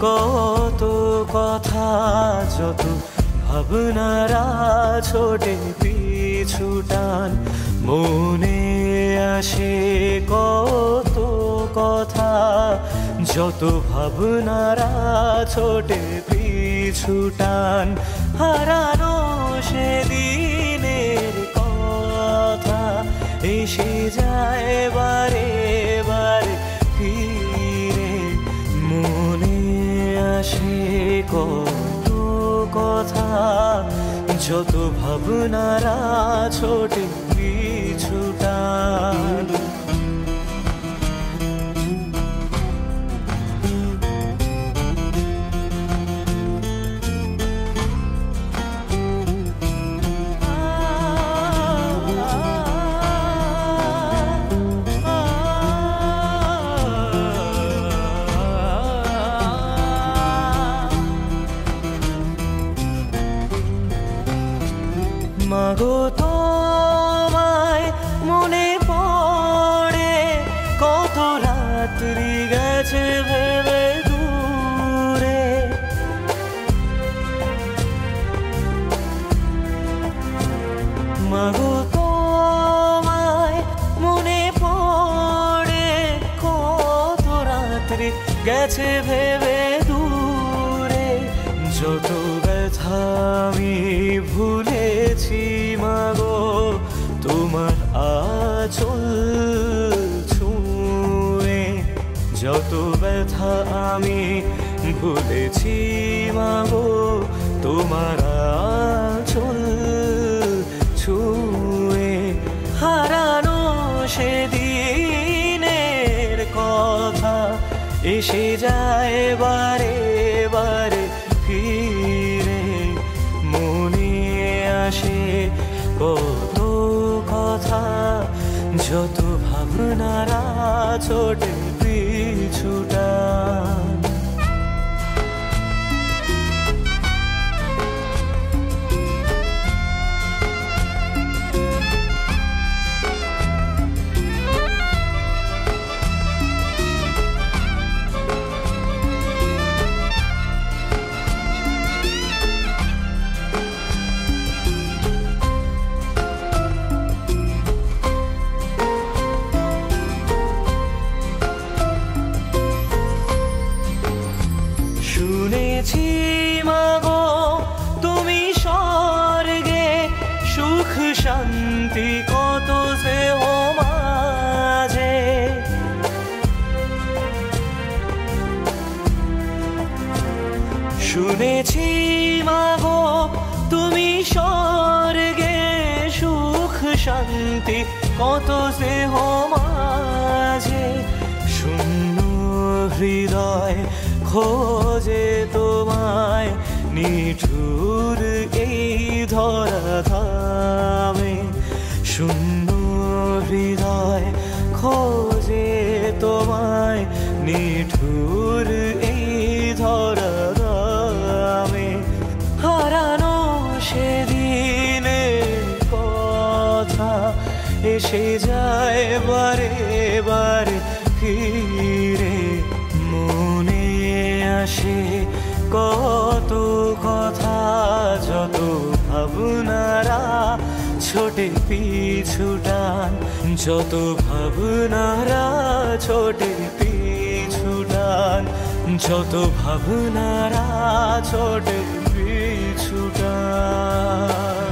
কত কথা যত ভাবনারা ছোটে পিছু টান মনে আসে কত কথা যত ভাবনারা ছোটে পিছু টান হারানো সেদিনের কথা এসে যায় বারে বারে ফিরে মনে আসে কত কথা যত ভাবনারা ছোটে পিছু টান মাগো তোমায় মনে পড়ে কত রাত্রি গেছে ভেবে দূরে মাগো তোমায় মনে পড়ে কত রাত্রি গেছে ভেবে দূরে যত ব্যথা আমি ভুলেছি মাগো তোমার আঁচল ছুঁয়ে যত ব্যথা আমি ভুলেছি মাগো তোমার আঁচল ছুঁয়ে হারানো সেদিনের কথা এসে যায় বারে বারে ফিরে মনে আসে কত কথা যত ভাবনারা ছোটে পিছু টান শুনেছি মাগো তুমি স্বর্গে সুখ শান্তি কত যে মাঝে শুনেছি মাগো তুমি স্বর্গে সুখ শান্তি কত যে মাঝে শূন্য হৃদয় খোঁজে তোমায় নিঠুর এই ধরা ধামে শূন্য হৃদয় খোঁজে তোমায় নিঠুর এই ধরা ধামে হারানো সেদিনের কথা এসে যায় বারে বারে ফিরে মনে আসে কত কথা যত ভাবনারা ছোটে পিছু টান যত ভাবনারা ছোটে পিছু টান যত ভাবনারা ছোটে পিছু টান